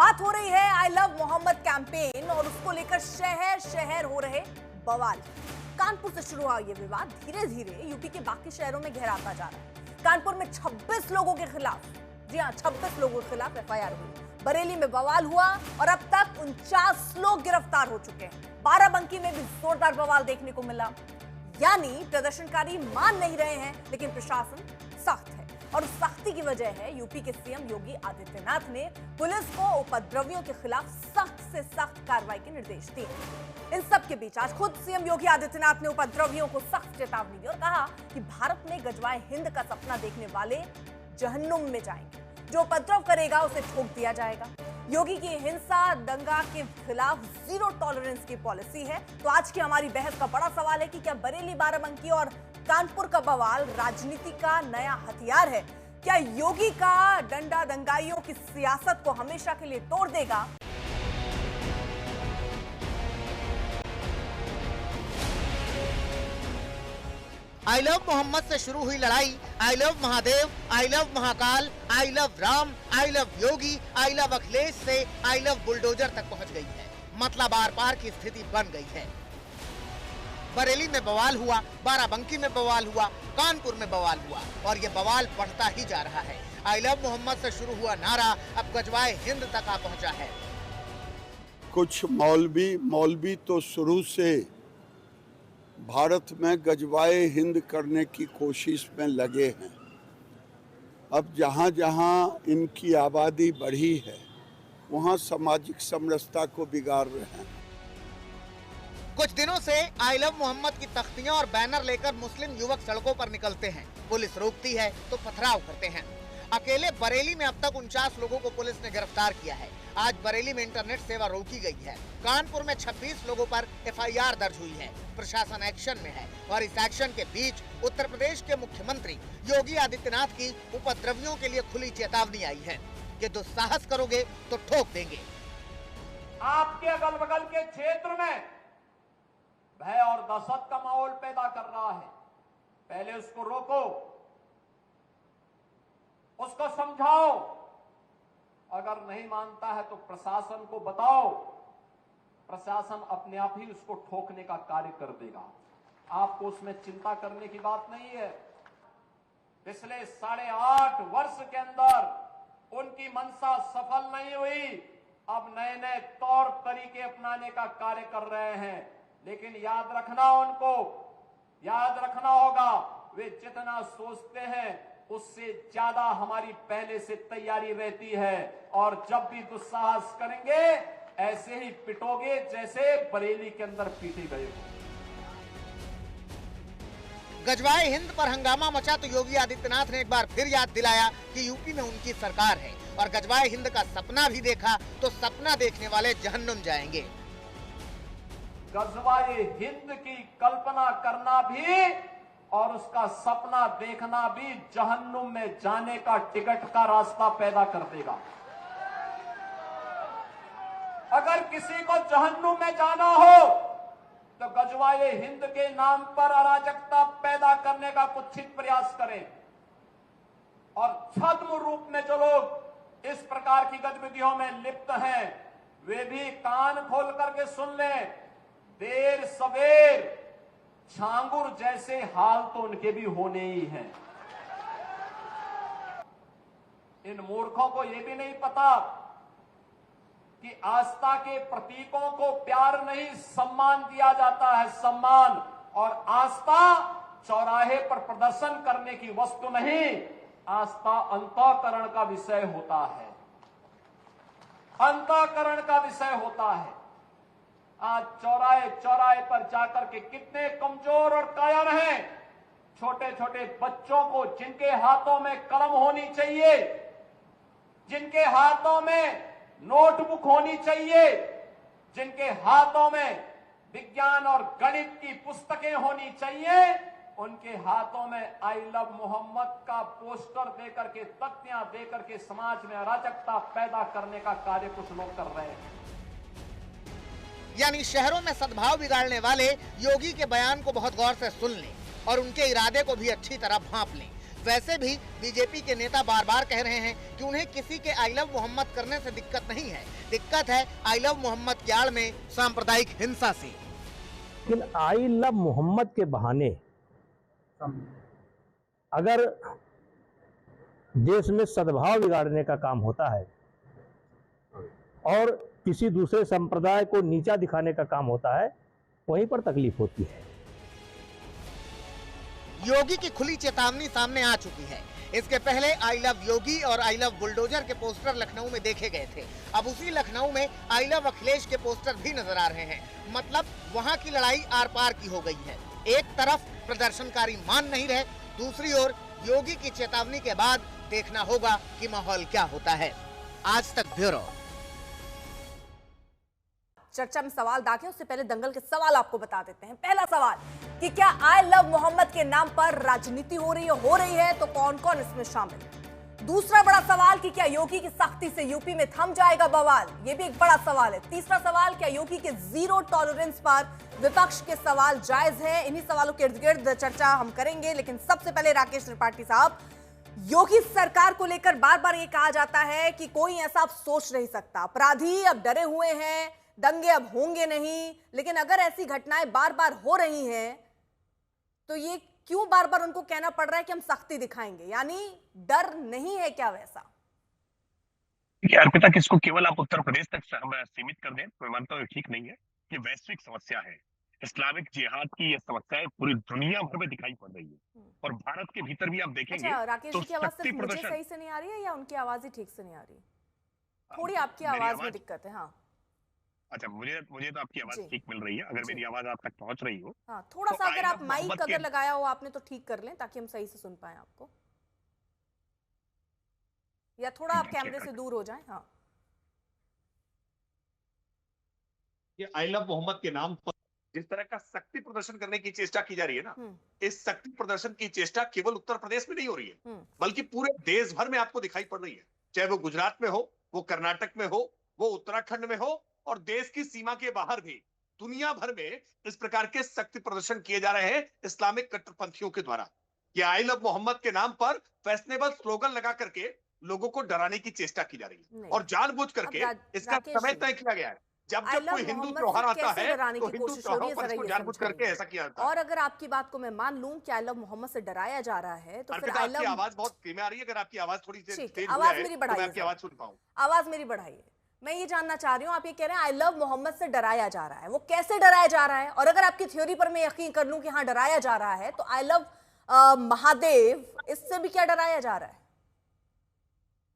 बात हो रही है आई लव मोहम्मद कैंपेन और उसको लेकर शहर शहर हो रहे बवाल। कानपुर से शुरू हुआ ये विवाद धीरे धीरे यूपी के बाकी शहरों में गहराता जा रहा है। कानपुर में 26 लोगों के खिलाफ, जी हां 26 लोगों के खिलाफ एफआईआर हुई। बरेली में बवाल हुआ और अब तक 49 लोग गिरफ्तार हो चुके हैं। बाराबंकी में भी जोरदार बवाल देखने को मिला। यानी प्रदर्शनकारी मान नहीं रहे हैं, लेकिन प्रशासन सख्त है और उस सख्ती की वजह है यूपी के सीएम योगी आदित्यनाथ ने पुलिस को उपद्रवियों के खिलाफ सख्त से सख्त कार्रवाई के निर्देश दिए। इन सब के बीच आज खुद सीएम योगी आदित्यनाथ ने उपद्रवियों को सख्त चेतावनी दी और कहा कि भारत में गजवाए हिंद का सपना देखने वाले जहन्नुम में जाएंगे। जो उपद्रव करेगा उसे ठोक दिया जाएगा। योगी की हिंसा दंगा के खिलाफ जीरो टॉलरेंस की पॉलिसी है। तो आज की हमारी बहस का बड़ा सवाल है कि क्या बरेली, बाराबंकी और कानपुर का बवाल राजनीति का नया हथियार है? क्या योगी का डंडा दंगाइयों की सियासत को हमेशा के लिए तोड़ देगा? आई लव मोहम्मद से शुरू हुई लड़ाई I love Mahadev, I love Mahakal, I love Ram, I love Yogi, I love Akhilesh से आई लव बुलडोजर तक पहुंच गई है। मतलब आर पार की स्थिति बन गई है। बरेली में बवाल हुआ, बाराबंकी में बवाल हुआ, कानपुर में बवाल हुआ और ये बवाल बढ़ता ही जा रहा है। आई लव मोहम्मद से शुरू हुआ नारा अब गजवाए हिंद तक आ पहुंचा है। कुछ मौलवी तो शुरू से भारत में गजवाए हिंद करने की कोशिश में लगे हैं। अब जहाँ जहाँ इनकी आबादी बढ़ी है वहाँ सामाजिक समरसता को बिगाड़ रहे हैं। कुछ दिनों से आई लव मोहम्मद की तख्तियां और बैनर लेकर मुस्लिम युवक सड़कों पर निकलते हैं। पुलिस रोकती है तो पथराव करते हैं। अकेले बरेली में अब तक 49 लोगों को पुलिस ने गिरफ्तार किया है। आज बरेली में इंटरनेट सेवा रोकी गई है। कानपुर में 26 लोगों पर एफआईआर दर्ज हुई है। प्रशासन एक्शन में है और इस एक्शन के बीच उत्तर प्रदेश के मुख्यमंत्री योगी आदित्यनाथ की उपद्रवियों के लिए खुली चेतावनी आई है कि दुस्साहस करोगे तो ठोक देंगे। आपके अगल बगल के क्षेत्र में भय और दहशत का माहौल पैदा कर रहा है। पहले उसको रोको, उसको समझाओ। अगर नहीं मानता है तो प्रशासन को बताओ। प्रशासन अपने आप ही उसको ठोकने का कार्य कर देगा। आपको उसमें चिंता करने की बात नहीं है। पिछले 8.5 वर्ष के अंदर उनकी मंशा सफल नहीं हुई। अब नए नए तौर तरीके अपनाने का कार्य कर रहे हैं। लेकिन याद रखना होगा, वे जितना सोचते हैं उससे ज्यादा हमारी पहले से तैयारी रहती है। और जब भी दुस्साहस करेंगे ऐसे ही पिटोगे जैसे बरेली के अंदर पीटे गए हो। गजवाए हिंद पर हंगामा मचा तो योगी आदित्यनाथ ने एक बार फिर याद दिलाया कि यूपी में उनकी सरकार है और गजवाए हिंद का सपना भी देखा तो सपना देखने वाले जहन्नुम जाएंगे। गजवाए हिंद की कल्पना करना भी और उसका सपना देखना भी जहन्नुम में जाने का टिकट का रास्ता पैदा कर देगा। अगर किसी को जहन्नुम में जाना हो तो गजवाए हिंद के नाम पर अराजकता पैदा करने का कुत्सित प्रयास करें। और छद्म रूप में जो लोग इस प्रकार की गतिविधियों में लिप्त हैं वे भी कान खोल करके सुन लें। देर सवेर छांगुर जैसे हाल तो उनके भी होने ही हैं। इन मूर्खों को यह भी नहीं पता कि आस्था के प्रतीकों को प्यार नहीं सम्मान दिया जाता है। सम्मान और आस्था चौराहे पर प्रदर्शन करने की वस्तु नहीं, आस्था अंतःकरण का विषय होता है। अंतःकरण का विषय होता है। आज चौराहे पर जाकर के कितने कमजोर और कायर हैं। छोटे छोटे बच्चों को जिनके हाथों में कलम होनी चाहिए, जिनके हाथों में नोटबुक होनी चाहिए, जिनके हाथों में विज्ञान और गणित की पुस्तकें होनी चाहिए, उनके हाथों में आई लव मोहम्मद का पोस्टर देकर के, तख्तियां देकर के समाज में अराजकता पैदा करने का कार्य कुछ लोग कर रहे हैं। यानी शहरों में सद्भाव बिगाड़ने वाले योगी के बयान को बहुत गौर से सुन लें और उनके इरादे को भी अच्छी तरह भांप लें। वैसे भी बीजेपी के नेता बार बार कह रहे हैं कि उन्हें किसी के आई लव मोहम्मद करने से दिक्कत नहीं है, दिक्कत है आई लव मोहम्मद की आड़ में सांप्रदायिक हिंसा से। लेकिन आई लव मोहम्मद के बहाने अगर देश में सद्भाव बिगाड़ने का काम होता है और किसी दूसरे संप्रदाय को नीचा दिखाने का काम होता है, वहीं पर तकलीफ होती है। योगी की खुली चेतावनी सामने आ चुकी है। इसके पहले आई लव योगी और आई लव बुलडोजर के पोस्टर लखनऊ में देखे गए थे। अब उसी लखनऊ में आई लव अखिलेश के पोस्टर भी नजर आ रहे हैं। मतलब वहां की लड़ाई आर पार की हो गई है। एक तरफ प्रदर्शनकारी मान नहीं रहे, दूसरी ओर योगी की चेतावनी के बाद देखना होगा कि माहौल क्या होता है। आज तक ब्यूरो। चर्चा में सवाल दाखिल, उससे पहले दंगल के सवाल आपको बता देते हैं। पहला सवाल कि क्या आई लव मोहम्मद के नाम पर राजनीति हो रही है तो कौन कौन इसमें शामिल। दूसरा बड़ा सवाल कि क्या योगी की सख्ती से यूपी में थम जाएगा बवाल, यह भी एक बड़ा सवाल है। तीसरा सवाल, क्या योगी के जीरो टॉलरेंस पर विपक्ष के सवाल जायज है। इन्हीं सवालों के इर्द गिर्द चर्चा हम करेंगे, लेकिन सबसे पहले राकेश त्रिपाठी साहब, योगी सरकार को लेकर बार बार ये कहा जाता है कि कोई ऐसा अब सोच नहीं सकता, अपराधी अब डरे हुए हैं, दंगे अब होंगे नहीं। लेकिन अगर ऐसी घटनाएं बार बार हो रही हैं तो ये क्यों बार बार उनको कहना पड़ रहा है कि हम सख्ती दिखाएंगे, यानी डर नहीं है क्या वैसा? अर्पिता, किसको केवल आप उत्तर प्रदेश तक हम सीमित कर दें तो मैं मानता हूँ ठीक नहीं है। ये वैश्विक समस्या है। इस्लामिक जिहाद की ये समस्याएं पूरी दुनिया भर में दिखाई पड़ रही है और भारत के भीतर भी आप देखेंगे। अच्छा, राकेश तो जी की आवाज सिर्फ मुझे सही से नहीं आ रही है या उनकी आवाज ही ठीक से नहीं आ रही? थोड़ी आपकी आवाज में दिक्कत है। हाँ, अच्छा, मुझे तो आपकी आवाज ठीक मिल रही है। अगर मेरी आवाज आप तक पहुंच रही हो, हाँ, थोड़ा सा अगर आप माइक अगर लगाया हो आपने तो ठीक कर लें ताकि हम सही से सुन पाए आपको, या थोड़ा आप कैमरे से दूर हो जाएं। हाँ, ये आई लव मोहम्मद के नाम पर जिस तरह का शक्ति प्रदर्शन करने की चेष्टा की जा रही है ना, इस शक्ति प्रदर्शन की चेष्टा केवल उत्तर प्रदेश में नहीं हो रही है, बल्कि पूरे देश भर में आपको दिखाई पड़ रही है। चाहे वो गुजरात में हो, वो कर्नाटक में हो, वो उत्तराखंड में हो, और देश की सीमा के बाहर भी दुनिया भर में इस प्रकार के शक्ति प्रदर्शन किए जा रहे हैं इस्लामिक कट्टरपंथियों के द्वारा। ये आई लव मोहम्मद के नाम पर फैशनेबल स्लोगन लगा करके लोगों को डराने की चेष्टा की जा रही है और जानबूझ करके इसका समय तय किया गया है। जब कोई हिंदू त्योहार आता है तो हिंदू त्योहारों पर इसको जानबूझ करके ऐसा किया जाता है। और अगर आपकी बात को मैं मान लूं कि आई लव मोहम्मद से डराया जा रहा है तो फिर आपकी आवाज बहुत धीमी आ रही है। अगर आपकी आवाज थोड़ी तेज आवाज मेरी बढ़ाइए, आपकी आवाज सुन पाऊं। आवाज मेरी बढ़ाइए। मैं ये जानना चाह रही हूँ, आप ये कह रहे हैं आई लव मोहम्मद से डराया जा रहा है, वो कैसे डराया जा रहा है? और अगर आपकी थ्योरी पर मैं यकीन कर लूं कि हाँ डराया जा रहा है, तो आई लव महादेव, इससे भी क्या डराया जा रहा है?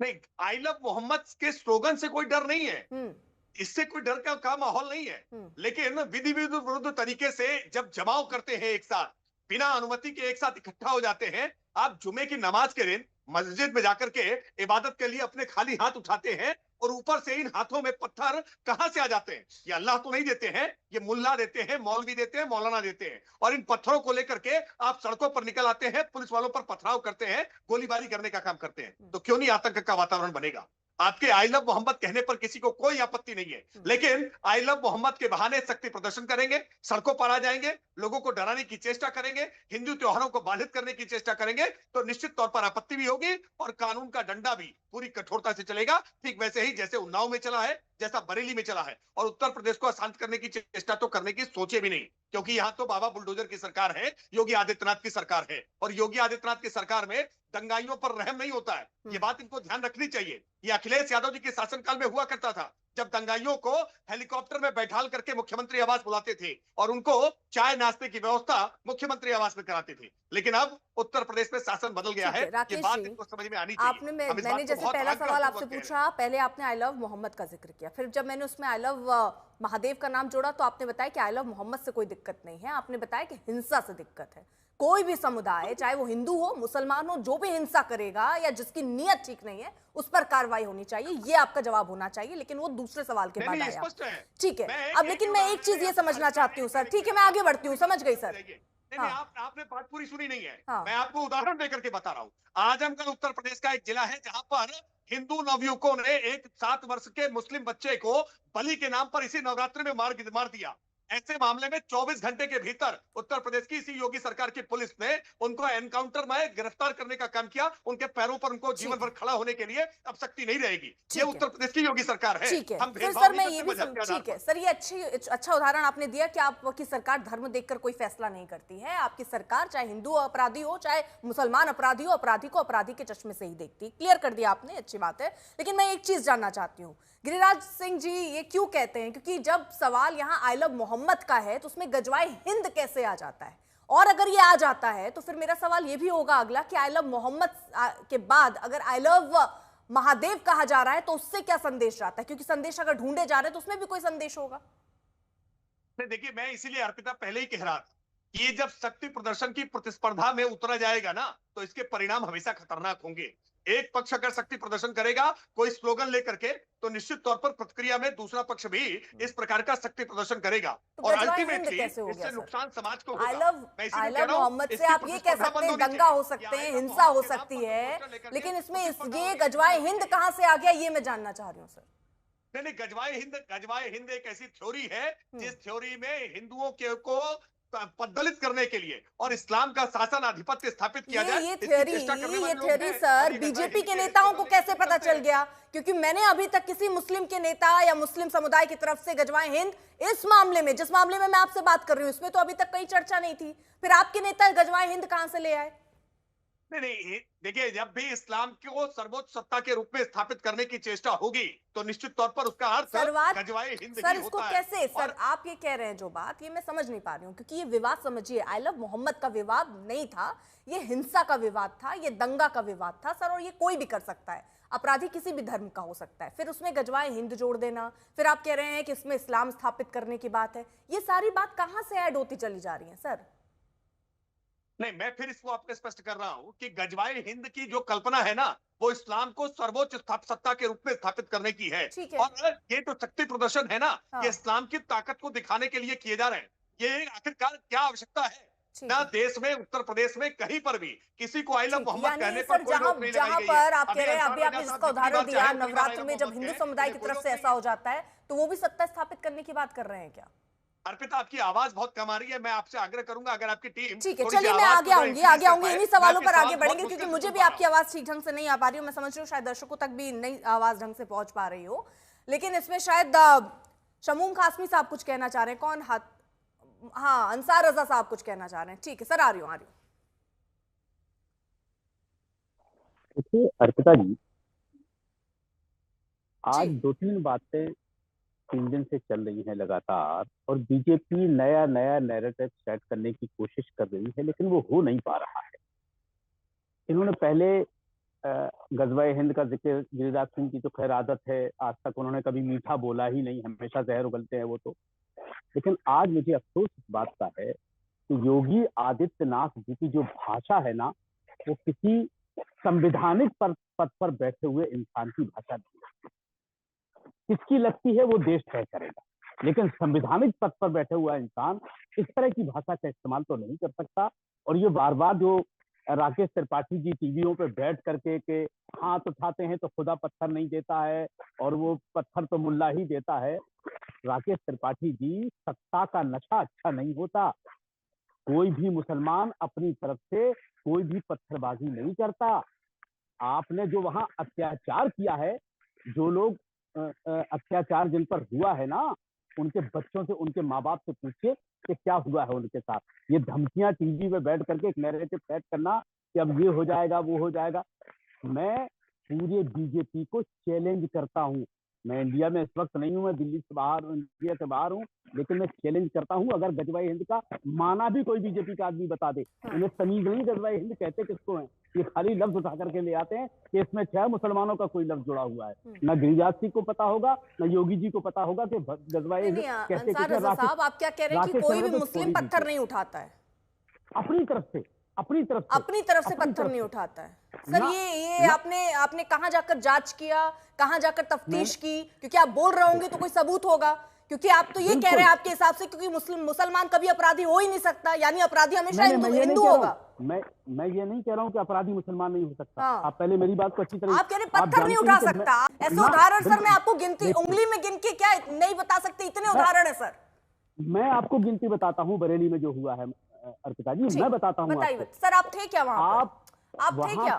नहीं, आई लव मोहम्मद के स्लोगन से कोई डर नहीं है, इससे कोई डर का माहौल नहीं है। लेकिन विधि विरुद्ध तरीके से जब जमाव करते हैं, एक साथ बिना अनुमति के एक साथ इकट्ठा हो जाते हैं। आप जुमे की नमाज के दिन मस्जिद में जाकर के इबादत के लिए अपने खाली हाथ उठाते हैं और ऊपर से इन हाथों में पत्थर कहां से आ जाते हैं? ये अल्लाह तो नहीं देते हैं, ये मुल्ला देते हैं, मौलवी देते हैं, मौलाना देते हैं। और इन पत्थरों को लेकर के आप सड़कों पर निकल आते हैं, पुलिस वालों पर पथराव करते हैं, गोलीबारी करने का काम करते हैं। तो क्यों नहीं आतंक का वातावरण बनेगा? आपके आई लव मोहम्मद कहने पर किसी को कोई आपत्ति नहीं है, लेकिन आई लव मोहम्मद के बहाने शक्ति प्रदर्शन करेंगे, सड़कों पर आ जाएंगे, लोगों को डराने की चेष्टा करेंगे, हिंदू त्योहारों को बाधित करने की चेष्टा करेंगे, तो निश्चित तौर पर आपत्ति भी होगी और कानून का डंडा भी पूरी कठोरता से चलेगा। ठीक वैसे ही जैसे उन्नाव में चला है, जैसा बरेली में चला है। और उत्तर प्रदेश को अशांत करने की चेष्टा तो करने की सोचे भी नहीं, क्योंकि यहाँ तो बाबा बुलडोजर की सरकार है, योगी आदित्यनाथ की सरकार है, और योगी आदित्यनाथ की सरकार में दंगाइयों पर रहम नहीं होता है। ये बात इनको ध्यान रखनी चाहिए। ये अखिलेश यादव जी के शासनकाल में हुआ करता था, जब दंगाइयों को हेलीकॉप्टर में बैठाल करके मुख्यमंत्री आवास बुलाते थे और उनको चाय नाश्ते की व्यवस्था मुख्यमंत्री आवास में कराते थे। लेकिन अब उत्तर प्रदेश में शासन बदल गया है। ये बात इनको समझ में आनी चाहिए। मैंने जैसे पहला सवाल आपसे पूछा, पहले आपने आई लव मोहम्मद का जिक्र किया, फिर जब मैंने उसमें आई लव महादेव का नाम जोड़ा तो आपने बताया कि आई लव मोहम्मद से कोई दिक्कत नहीं है, आपने बताया कि हिंसा से दिक्कत है। कोई भी समुदाय, चाहे वो हिंदू हो, मुसलमान हो, जो भी हिंसा करेगा या जिसकी नीयत ठीक नहीं है उस पर कार्रवाई होनी चाहिए, ये आपका जवाब होना चाहिए। लेकिन वो दूसरे सवाल के बाद आया। ठीक है, अब लेकिन मैं एक चीज ये समझना चाहती हूँ सर। ठीक है, मैं आगे बढ़ती हूँ, समझ गई सर। नहीं, आपने बात पूरी सुनी नहीं है। मैं आपको उदाहरण देकर के बता रहा हूँ। आजमगढ़ उत्तर प्रदेश का एक जिला है जहां पर हिंदू नवयुवकों ने एक 7 वर्ष के मुस्लिम बच्चे को बलि के नाम पर इसी नवरात्रि में मार दिया। ऐसे मामले में 24 घंटे के भीतर उत्तर प्रदेश की इसी योगी सरकार की पुलिस ने उनको एनकाउंटर में गिरफ्तार करने का काम किया। उनके पैरों पर उनको जीवन भर खड़ा होने के लिए अब सख्ती नहीं रहेगी। ये उत्तर प्रदेश की योगी सरकार है। ठीक है, हम फिर सर मैं ये भी ठीक है सर, ये अच्छा उदाहरण आपने दिया कि आपकी सरकार धर्म देखकर कोई फैसला नहीं करती है। आपकी सरकार चाहे हिंदू अपराधी हो चाहे मुसलमान अपराधी हो, अपराधी को अपराधी के चश्मे से ही देखती। क्लियर कर दिया आपने, अच्छी बात है। लेकिन मैं एक चीज जानना चाहती हूँ, गिरिराज सिंह जी ये क्यों कहते हैं? क्योंकि जब सवाल यहाँ आई लव मोहम्मद का है तो उसमें गजवाए हिंद कैसे आ जाता है? और अगर ये आ जाता है तो फिर मेरा सवाल ये भी होगा अगला कि आई लव मोहम्मद के बाद अगर आई लव महादेव कहा जा रहा है तो उससे क्या संदेश जाता है? क्योंकि संदेश अगर ढूंढे जा रहे हैं तो उसमें भी कोई संदेश होगा। देखिए, मैं इसीलिए अर्पिता पहले ही कह रहा था, ये जब शक्ति प्रदर्शन की प्रतिस्पर्धा में उतरा जाएगा ना तो इसके परिणाम हमेशा खतरनाक होंगे। एक पक्ष अगर शक्ति प्रदर्शन करेगा कोई स्लोगन लेकर के, तो निश्चित तौर पर प्रतिक्रिया में दूसरा पक्ष भी इस प्रकार का शक्ति प्रदर्शन करेगा तो और गजवाए अल्टीमेटली हिंद कैसे हो गया इससे सर? नुकसान समाज को आई होगा। लव मोहम्मद से आप ये कह सकते हैं दंगा हो सकते हैं, हिंसा हो सकती है, लेकिन इसमें ये गजवाए हिंद कहां से आ गया ये मैं जानना चाह रही हूँ सर। नहीं, गजवाए हिंद एक ऐसी थ्योरी है जिस थ्योरी में हिंदुओं को पद्दलित करने के लिए और इस्लाम का शासन आधिपत्य स्थापित किया जाए। ये थ्योरी सर बीजेपी के नेताओं को कैसे पता चल गया? क्योंकि मैंने अभी तक किसी मुस्लिम के नेता या मुस्लिम समुदाय की तरफ से गजवाए हिंद इस मामले में, जिस मामले में मैं आपसे बात कर रही हूँ, इसमें तो अभी तक कहीं चर्चा नहीं थी। फिर आपके नेता गजवाए हिंद कहां से ले आए? नहीं, देखिए, जब भी इस्लाम को सर्वोच्च सत्ता के रूप में स्थापित करने की चेष्टा होगी तो निश्चित तौर पर उसका अर्थ गजवाए हिंद सर इसको कैसे सर आप ये कह रहे हैं जो बात, ये मैं समझ नहीं पा रही हूँ। क्योंकि ये विवाद समझिए, आई लव मोहम्मद का विवाद नहीं था, ये हिंसा का विवाद था, ये दंगा का विवाद था सर। और ये कोई भी कर सकता है, अपराधी किसी भी धर्म का हो सकता है। फिर उसमें गजवाए हिंद जोड़ देना, फिर आप कह रहे हैं कि इसमें इस्लाम स्थापित करने की बात है। ये सारी बात कहां से ऐड होती चली जा रही है सर? नहीं, मैं फिर इसको आपको स्पष्ट कर रहा हूं कि गजवाए हिंद की जो कल्पना है ना वो इस्लाम को सर्वोच्च सत्ता के रूप में स्थापित करने की है। और ये जो शक्ति प्रदर्शन है ना, ये इस्लाम की ताकत को दिखाने के लिए किए जा रहे हैं। ये आखिरकार क्या आवश्यकता है? ना देश में, उत्तर प्रदेश में कहीं पर भी किसी को आई लव मोहम्मद कहने पर कोई रोक नहीं लगाई गई है। पर आप कह रहे हैं, अभी आपने जिसका उदाहरण दिया नवरात्र में जब हिंदू समुदाय की तरफ से ऐसा हो जाता है तो वो भी सत्ता स्थापित करने की बात कर रहे हैं क्या? अर्पिता, आपकी आवाज बहुत कम आ रही है। मैं आपसे आग्रह करूंगा अगर आपकी टीम ठीक है, चलिए मैं आगे आऊंगी इन्हीं सवालों पर आगे बढ़ेंगे, क्योंकि मुझे भी आपकी आवाज ठीक ढंग से नहीं आ पा रही हो। मैं समझ रही हूँ शायद दर्शकों तक भी नई आवाज ढंग से पहुंच पा रही हो, लेकिन इसमें शायद शमूम कासमी साहब कुछ कहना चाह रहे हैं। कौन? हाँ, अंसार रजा साहब कुछ कहना चाह रहे हैं। ठीक है सर, आ रही हूँ। देखिए अर्पिता जी, आज 2-3 बातें 3 दिन से चल रही है लगातार और बीजेपी नया नैरेटिव सेट करने की कोशिश कर रही है, लेकिन वो हो नहीं पा रहा है। इन्होंने पहले गजवाए हिंद का जिक्र, गिरिराज सिंह की तो खैर आदत है, आज तक उन्होंने कभी मीठा बोला ही नहीं, हमेशा जहर उगलते हैं वो तो। लेकिन आज मुझे अफसोस इस बात का है कि योगी आदित्यनाथ जी की जो भाषा है ना, वो किसी संवैधानिक पद पर बैठे हुए इंसान की भाषा नहीं है। किसकी लगती है वो देश तय करेगा, लेकिन संवैधानिक पद पर बैठे हुआ इंसान इस तरह की भाषा का इस्तेमाल तो नहीं कर सकता। और ये बार बार जो राकेश त्रिपाठी जी टीवियों पे बैठ करके के हाथ उठाते हैं तो खुदा पत्थर नहीं देता है और वो पत्थर तो मुल्ला ही देता है। राकेश त्रिपाठी जी, सत्ता का नशा अच्छा नहीं होता। कोई भी मुसलमान अपनी तरफ से कोई भी पत्थरबाजी नहीं करता। आपने जो वहां अत्याचार किया है, जो लोग अत्याचार जिन पर हुआ है ना, उनके बच्चों से, उनके माँ बाप से पूछिए कि क्या हुआ है उनके साथ। ये धमकियां टीवी पे बैठ करके एक नैरेटिव सेट करना कि अब ये हो जाएगा वो हो जाएगा। मैं पूरे बीजेपी को चैलेंज करता हूँ। मैं इंडिया में इस वक्त नहीं हूँ, मैं दिल्ली से बाहर, इंडिया से बाहर हूँ, लेकिन मैं चैलेंज करता हूँ, अगर गजवाए हिंद का माना भी कोई बीजेपी का आदमी बता दे, उन्हें तमीज नहीं गजवाए हिंद कहते किसको है। ये खाली लफ्ज उठा करके ले आते हैं कि इसमें 6 मुसलमानों का कोई लफ्ज जुड़ा हुआ है। न गिरिराज सिंह को पता होगा, न योगी जी को पता होगा कि गजवाए हिंद कैसे। साहब आप क्या कह रहे हैं कि कोई भी मुस्लिम पत्थर नहीं उठाता है? अपनी तरफ से पत्थर नहीं उठाता है सर। ये आपने कहां जाकर जांच किया, कहां जाकर तफ्तीश की? क्योंकि आप बोल रहे होंगे तो कोई सबूत होगा। क्योंकि आप तो ये कह रहे हैं आपके हिसाब से, क्योंकि मुसलमान कभी अपराधी हो ही नहीं सकता, यानी अपराधी हमेशा हिंदू होगा। मैं ये नहीं कह रहा हूँ कि अपराधी मुसलमान नहीं हो सकता। आप पहले मेरी बात को अच्छी तरह, आप कह रहे पत्थर नहीं उठा सकता। ऐसे उदाहरण सर मैं आपको उंगली में गिन के क्या नहीं बता सकते, इतने उदाहरण है सर। मैं आपको गिनती बताता हूँ बरेली में जो हुआ है अर्पिता जी, मैं बताता हूँ बताइए सर, आप थे क्या वहां पर? आप थे क्या?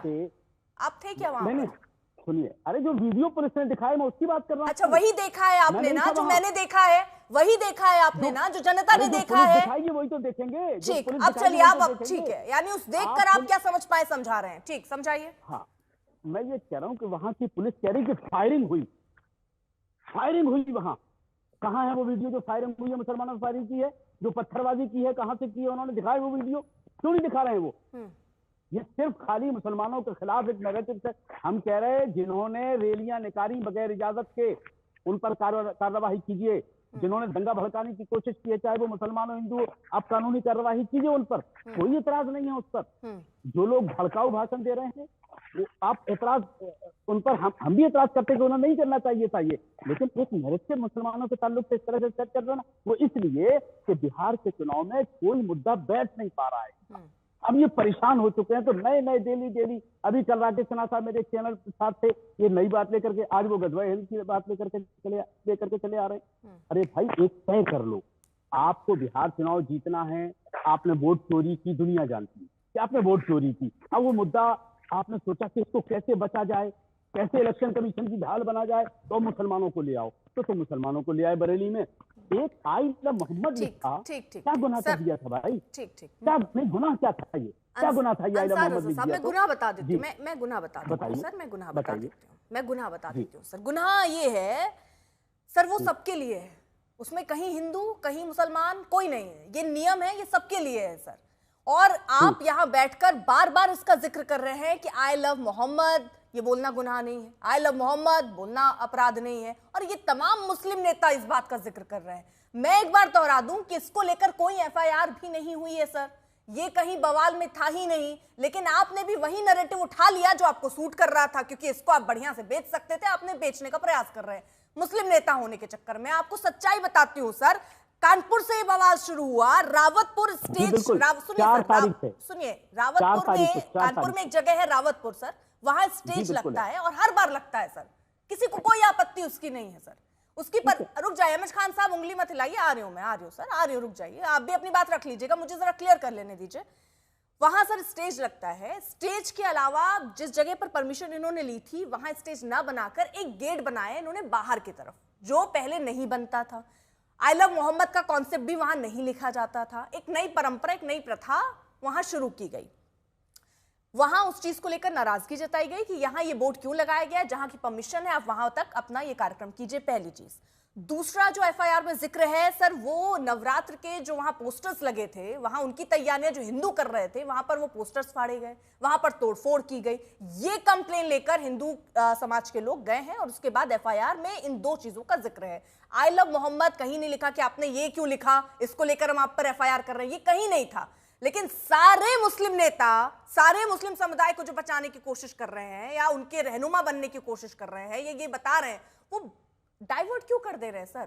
आप थे क्या वहां पर? सुनिए, अरे जो वीडियो पुलिस ने दिखाया मैं उसकी बात कर रहा हूँ। अच्छा, वही देखा है आपने ना जो मैंने देखा है? वही देखा है आपने ना जो जनता ने देखा है? दिखाएगी वही तो देखेंगे। ठीक, अब चलिए आप, अब ठीक है, यानी उस देखकर आप क्या समझ पाए, समझा रहे हैं, ठीक समझाइए। हाँ, मैं ये कह रहा हूँ कि वहां की पुलिस कह रही कि फायरिंग हुई वहां। कहाँ है वो वीडियो जो फायरिंग हुई है, मुसलमानों ने फायरिंग की है, जो पत्थरबाजी की है, कहां से की है, उन्होंने दिखाया वो वीडियो? क्यों नहीं दिखा रहे हैं वो? ये सिर्फ खाली मुसलमानों के खिलाफ एक नेगेटिव से हम कह रहे हैं। जिन्होंने रैलियां निकाली बगैर इजाजत के, उन पर कार्रवाई कीजिए। जिन्होंने दंगा भड़काने की कोशिश की है, चाहे वो मुसलमान हो हिंदू, आप कानूनी कार्रवाई कीजिए उन पर, कोई एतराज नहीं है उस पर। जो लोग भड़काऊ भाषण दे रहे हैं वो आप एतराज उन पर, हम भी एतराज करते हैं कि उन्हें नहीं करना चाहिए था ये, लेकिन एक नैरेटिव मुसलमानों के ताल्लुक से इस तरह से सेट कर रहे ना, वो इसलिए कि बिहार के चुनाव में कोई मुद्दा बैठ नहीं पा रहा है। अब ये परेशान हो चुके हैं, तो नए डेली अभी कल राकेश सिन्हा साहब मेरे चैनल के साथ थे, ये नई बात लेकर के, आज वो गजवा हिंद की बात लेकर के चले आ रहे हैं। अरे भाई, एक तय कर लो, आपको बिहार चुनाव जीतना है। आपने वोट चोरी की, दुनिया जानती है कि आपने वोट चोरी की। अब वो मुद्दा आपने सोचा कि इसको कैसे बचा जाए, कैसे इलेक्शन कमीशन की ढाल बना जाए, तो मुसलमानों को ले आओ। तो मुसलमानों को ले आए बरेली में। एक आइला मोहम्मद लिखा, क्या गुनाह कर दिया था भाई? क्या नहीं, गुनाह क्या था ये? क्या गुनाह था ये आइला मोहम्मद लिख दिया? मैं गुनाह बता देती हूँ, मैं गुनाह बता देती हूँ सर, मैं गुनाह बता देती हूँ सर। गुनाह ये है सर, वो सबके लिए है, उसमें कहीं हिंदू कहीं मुसलमान कोई नहीं है, ये नियम है, ये सबके लिए है सर। और आप यहाँ बैठकर बार बार इसका जिक्र कर रहे हैं कि आई लव मोहम्मद, ये बोलना गुनाह नहीं है, आई लव मोहम्मद बोलना अपराध नहीं है, और ये तमाम मुस्लिम नेता इस बात का जिक्र कर रहे हैं। मैं एक बार दोहरा दूं कि इसको लेकर कोई एफआईआर भी नहीं हुई है सर, ये कहीं बवाल में था ही नहीं, लेकिन आपने भी वही नैरेटिव उठा लिया जो आपको सूट कर रहा था, क्योंकि इसको आप बढ़िया से बेच सकते थे, आपने बेचने का प्रयास कर रहे हैं मुस्लिम नेता होने के चक्कर में। आपको सच्चाई बताती हूँ सर, कानपुर से ये बवाल शुरू हुआ, रावतपुर स्टेज, सुनिए रावतपुर में, कानपुर में एक जगह है रावतपुर सर, वहां स्टेज लगता है और हर बार लगता है सर, किसी को कोई आपत्ति उसकी नहीं है सर, उसकी पर रुक जाइए अहमद खान साहब, उंगली मत हिलाइए, आ रही हूं मैं, आ रही हूं सर, आ रही हूं, रुक जाइए, आप भी अपनी बात रख लीजिएगा, मुझे जरा क्लियर कर लेने दीजिए। वहां सर स्टेज लगता है, स्टेज के अलावा जिस जगह पर परमिशन इन्होंने ली थी वहां स्टेज ना बनाकर एक गेट बनाया इन्होंने बाहर की तरफ, जो पहले नहीं बनता था। आई लव मोहम्मद का कॉन्सेप्ट भी वहां नहीं लिखा जाता था, एक नई परंपरा, एक नई प्रथा वहां शुरू की गई। वहां उस चीज को लेकर नाराजगी जताई गई कि यहां ये बोर्ड क्यों लगाया गया, जहां की परमिशन है आप वहां तक अपना ये कार्यक्रम कीजिए, पहली चीज। दूसरा जो एफआईआर में जिक्र है सर, वो नवरात्र के जो वहां पोस्टर्स लगे थे, वहां उनकी तैयारियां जो हिंदू कर रहे थे, वहां पर वो पोस्टर्स फाड़े गए, वहां पर तोड़फोड़ की गई। ये कंप्लेन लेकर हिंदू समाज के लोग गए हैं और उसके बाद एफआईआर में इन दो चीजों का जिक्र है। आई लव मोहम्मद कहीं नहीं लिखा कि आपने ये क्यों लिखा, इसको लेकर हम आप पर एफआईआर कर रहे हैं, ये कहीं नहीं था। लेकिन सारे मुस्लिम नेता, सारे मुस्लिम समुदाय को जो बचाने की कोशिश कर रहे हैं या उनके रहनुमा बनने की कोशिश कर रहे हैं, ये बता रहे हैं, वो डाइवर्ट क्यों कर दे रहे हैं सर?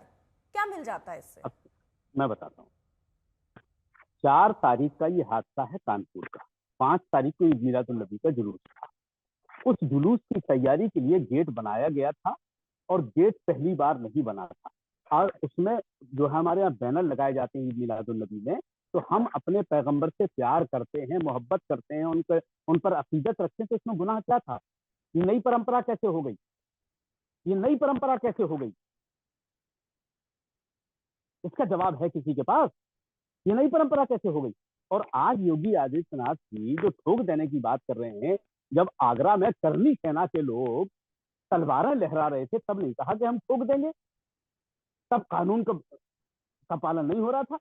क्या मिल जाता है इससे? मैं बताता हूँ। 4 तारीख का ये हादसा है कानपुर का, 5 तारीख को ईद मिलादुन नबी का जुलूस था। उस जुलूस की तैयारी के लिए गेट बनाया गया था और गेट पहली बार नहीं बना था, और उसमें जो हमारे यहाँ बैनर लगाए जाते हैं ईद मिलादुन नबी में, तो हम अपने पैगंबर से प्यार करते हैं, मोहब्बत करते हैं, उन पर अकीदत रखते हैं, तो इसमें गुनाह क्या था? ये नई परंपरा कैसे हो गई? ये नई परंपरा कैसे हो गई? इसका जवाब है किसी के पास? ये नई परंपरा कैसे हो गई? और आज योगी आदित्यनाथ जी जो ठोक देने की बात कर रहे हैं, जब आगरा में करनी सेना के लोग तलवारें लहरा रहे थे, तब नहीं कहा कि हम ठोक देंगे, तब कानून का पालन नहीं हो रहा था।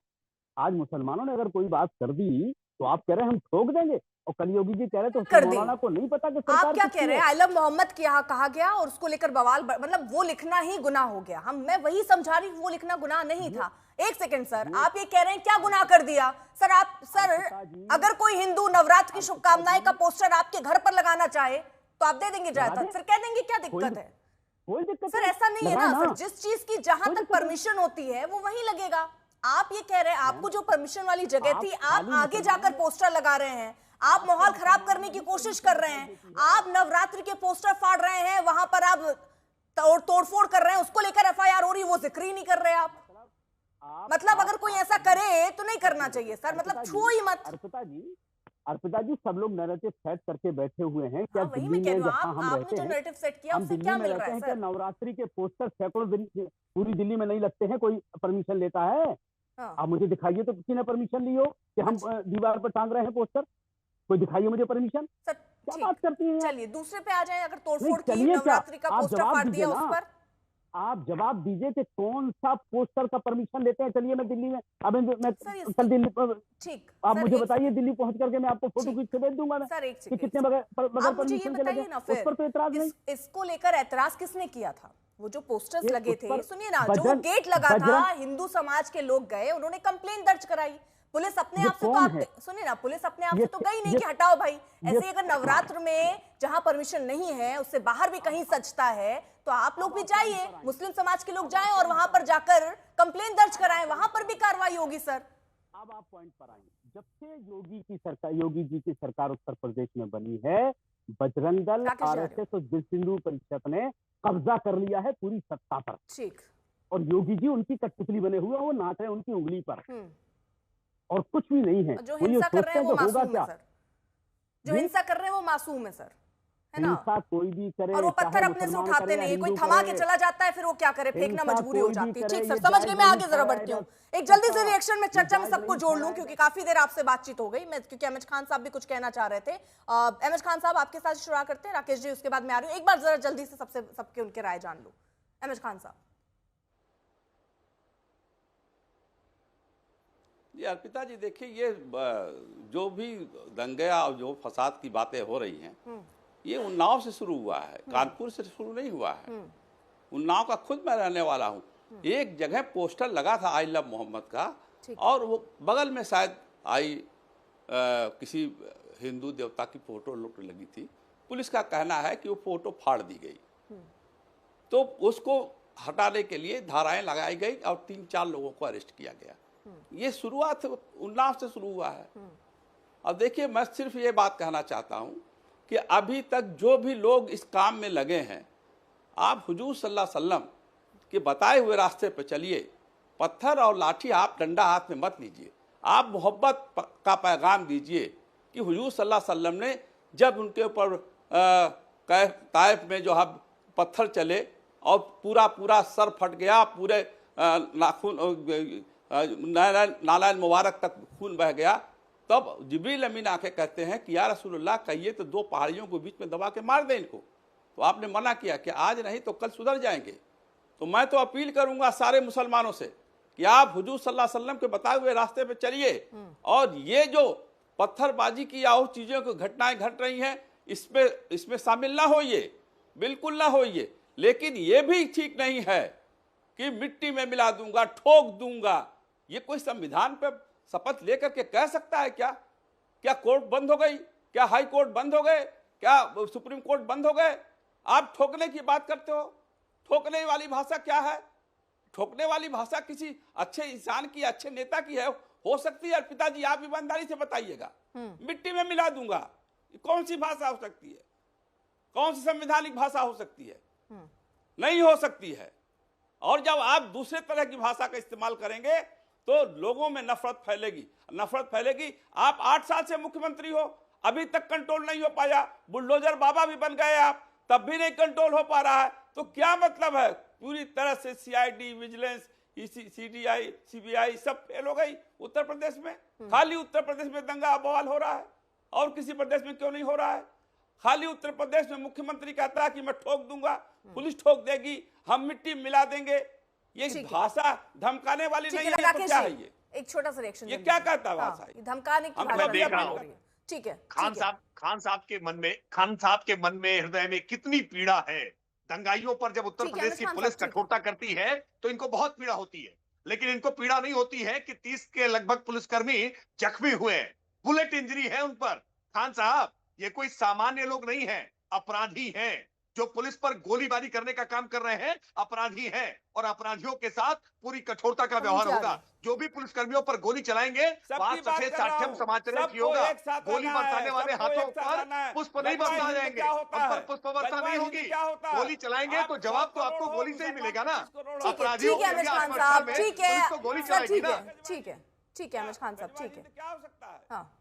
आज मुसलमानों ने अगर कोई बात कर दी तो आप कह रहे हैं हम ठोक देंगे, और कल योगी जी कह रहे तो मौलाना को नहीं पता कि सरकार आप क्या कह रहे हैं? आई लव मोहम्मद की यहाँ कहा गया और उसको लेकर बवाल, मतलब वो लिखना ही गुनाह हो गया। मैं वही समझा रही हूँ, वो लिखना गुनाह नहीं था। एक सेकंड सर, आप ये कह रहे हैं क्या गुनाह कर दिया सर? अगर कोई हिंदू नवरात्र की शुभकामनाएं का पोस्टर आपके घर पर लगाना चाहे तो आप दे देंगे इजाजत, फिर कह देंगे क्या दिक्कत है? सर ऐसा नहीं है ना सर, जिस चीज की जहां तक परमिशन होती है वो वहीं लगेगा। आप ये कह रहे हैं आपको जो परमिशन वाली जगह थी, आप आगे जाकर पोस्टर लगा रहे हैं, आप माहौल खराब करने की कोशिश कर रहे हैं, आप नवरात्रि के पोस्टर फाड़ रहे हैं, वहां पर आप तोड़फोड़ कर रहे हैं, उसको लेकर एफआईआर हो रही है, वो जिक्र ही नहीं कर रहे आप। मतलब अगर कोई ऐसा करे तो नहीं करना चाहिए सर, मतलब छुओ ही मत। अर्पिता जी सब लोग नैरेटिव सेट करके बैठे हुए हैं। क्या वही दिल्ली मैं कह में रही हूँ, जहां हम आपने रहते जो हैं, नैरेटिव सेट किया हम उससे दिल्ली क्या में मिल रहते रहा है हैं, क्या सर? नवरात्रि के पोस्टर सैकड़ों दिन पूरी दिल्ली में नहीं लगते हैं? कोई परमिशन लेता है? हाँ। आप मुझे दिखाइए तो किसी ने परमिशन ली हो कि हम दीवार पर टांग रहे हैं पोस्टर? कोई दिखाइए मुझे परमिशन। सर क्या बात करती हैं? चलिए दूसरे पे आ जाए, अगर नहीं तोड़फोड़ की, चलिए, क्या नवरात्रि का आप पोस्टर जवाब फाड़ दीजिए दिया उस ना, पर, आप जवाब दीजिए कि कौन सा पोस्टर का परमिशन लेते हैं। चलिए मैं दिल्ली में, अब मैं सर कल दिल्ली पर, ठीक, आप सर मुझे एक बताइए दिल्ली पहुंच करके मैं आपको फोटो ठीक। खींच के भेज दूंगा मैं सर एक कि सेकंड, कितने बगैर आप मुझे ये परमिशन के लगे। बताइए ना उस फिर पर तो एतराज नहीं। इसको लेकर एतराज किसने किया था? वो जो पोस्टर्स ये लगे उस थे, पर सुनिए ना, जो वो गेट लगा था, हिंदू समाज के लोग गए, उन्होंने कंप्लेंट दर्ज कराई। पुलिस अपने आप से तो आप सुनिए ना, पुलिस अपने आप से तो गई नहीं कि हटाओ भाई। ऐसे ही अगर नवरात्र में जहां परमिशन नहीं है उससे बाहर भी कहीं सजता है तो आप लोग भी जाइए, मुस्लिम समाज के लोग जाएं और वहां पर जाकर कंप्लेंट दर्ज कराएं, वहां पर भी कार्रवाई होगी सर। अब आप पॉइंट पर आइए। जब से योगी जी की सरकार उत्तर प्रदेश में बनी है, बजरंग दल, आरएसएस और विश्व हिंदू परिषद ने कब्जा कर लिया है पूरी सत्ता पर। ठीक। और योगी जी उनकी कठपुतली बने हुए, वो नाच रहे हैं उनकी उंगली पर, और कुछ भी नहीं है। जो हिंसा कर रहे हैं वो मासूम है सर, जो जी? हिंसा कर रहे हैं वो मासूम है सर, है ना? हिंसा कोई भी करे, और वो पत्थर अपने से उठाते नहीं, कोई थमा के चला जाता है, फिर वो क्या करे, फेंकना मजबूरी हो जाती है। ठीक सर, समझ गई, मैं आगे जरा बढ़ती हूँ। एक जल्दी से रिएक्शन में चर्चा में सबको जोड़ लूं क्योंकि काफी देर आपसे बातचीत हो गई, मैं क्योंकि अहमद खान साहब भी कुछ कहना चाह रहे थे। अहमद खान साहब आपके साथ शुरू करते हैं, राकेश जी उसके बाद मैं आ रही हूँ। एक बार जरा जल्दी से सबके उनके राय जान लूं। अहमद खान साहब। जी अर्पिता जी देखिए, ये जो भी दंगे और जो फसाद की बातें हो रही हैं, ये उन्नाव से शुरू हुआ है, कानपुर से शुरू नहीं हुआ है। उन्नाव का खुद मैं रहने वाला हूँ। एक जगह पोस्टर लगा था आई लव मोहम्मद का, और वो बगल में शायद किसी हिंदू देवता की फोटो लगी थी। पुलिस का कहना है कि वो फोटो फाड़ दी गई, तो उसको हटाने के लिए धाराएं लगाई गई और 3-4 लोगों को अरेस्ट किया गया। ये शुरुआत उन्नाव से शुरू हुआ है। अब देखिए, मैं सिर्फ ये बात कहना चाहता हूं कि अभी तक जो भी लोग इस काम में लगे हैं, आप हुजूर सल्लल्लाहु अलैहि वसल्लम के बताए हुए रास्ते पर चलिए। पत्थर और लाठी आप डंडा हाथ में मत लीजिए, आप मोहब्बत का पैगाम दीजिए कि हुजूर सल्लल्लाहु अलैहि वसल्लम ने जब उनके ऊपर ताइफ में जो है पत्थर चले और पूरा सर फट गया, पूरे नाखून नालायन मुबारक तक खून बह गया, तब जिब्रील अमीन आके कहते हैं कि या रसूलुल्लाह, कहिए तो 2 पहाड़ियों को बीच में दबा के मार दें इनको। तो आपने मना किया कि आज नहीं तो कल सुधर जाएंगे। तो मैं तो अपील करूंगा सारे मुसलमानों से कि आप हुजूर सल्लल्लाहु अलैहि वसल्लम के बताए हुए रास्ते पे चलिए, और ये जो पत्थरबाजी की या और चीज़ों की घटनाएं घट रही हैं, इसमें शामिल ना होइए, बिल्कुल ना होइए। लेकिन ये भी ठीक नहीं है कि मिट्टी में मिला दूंगा, ठोक दूंगा। ये कोई संविधान पे शपथ लेकर के कह सकता है क्या? क्या कोर्ट बंद हो गई? क्या हाई कोर्ट बंद हो गए? क्या सुप्रीम कोर्ट बंद हो गए? आप ठोकने की बात करते हो। ठोकने वाली भाषा क्या है? ठोकने वाली भाषा किसी अच्छे इंसान की, अच्छे नेता की है, हो सकती है? पिताजी आप ईमानदारी से बताइएगा। मिट्टी में मिला दूंगा, कौन सी भाषा हो सकती है? कौन सी संवैधानिक भाषा हो सकती है? नहीं हो सकती है। और जब आप दूसरे तरह की भाषा का इस्तेमाल करेंगे तो लोगों में नफरत फैलेगी। आप 8 साल से मुख्यमंत्री हो, अभी तक कंट्रोल नहीं हो पाया। बुलडोजर बाबा भी बन गए आप, तब भी नहीं कंट्रोल हो पा रहा है। तो क्या मतलब है? पूरी तरह से सीआईडी, विजिलेंस, सीडीआई, सीबीआई सब फेल हो गई उत्तर प्रदेश में। खाली उत्तर प्रदेश में दंगा बवाल हो रहा है, और किसी प्रदेश में क्यों नहीं हो रहा है? खाली उत्तर प्रदेश में मुख्यमंत्री कहता है कि मैं ठोक दूंगा, पुलिस ठोक देगी, हम मिट्टी मिला देंगे। ये भाषा धमकाने वाली नहीं है, तो क्या है ये? एक छोटा सा रिएक्शन, ये क्या कहता है भाषा? धमकाने की भाषा देख रहा हूं। ठीक है, खान साहब के मन में हृदय में कितनी पीड़ा है। दंगाइयों पर जब उत्तर प्रदेश की पुलिस कठोरता करती है तो इनको बहुत पीड़ा होती है, लेकिन इनको पीड़ा नहीं होती है कि 30 के लगभग पुलिसकर्मी जख्मी हुए हैं, बुलेट इंजरी है उन पर। खान साहब, ये कोई सामान्य लोग नहीं है, अपराधी हैं जो पुलिस पर गोलीबारी करने का काम कर रहे हैं अपराधी हैं और अपराधियों के साथ पूरी कठोरता का व्यवहार होगा। जो भी पुलिसकर्मियों पर गोली चलाएंगे वहां सफेद साठ्यम समाचरण की होगा। गोली बरसाने वाले हाथों पर पुष्प नहीं बरसा जाएंगे, हम पर पुष्प वर्षा नहीं होगी। गोली चलाएंगे तो जवाब तो आपको गोली से ही मिलेगा ना। अपराधियों के लिए आत्मरक्षा में पुलिस तो गोली चलाएगी ना। ठीक है अमिश खान साहब, ठीक है। क्या हो सकता है? हाँ।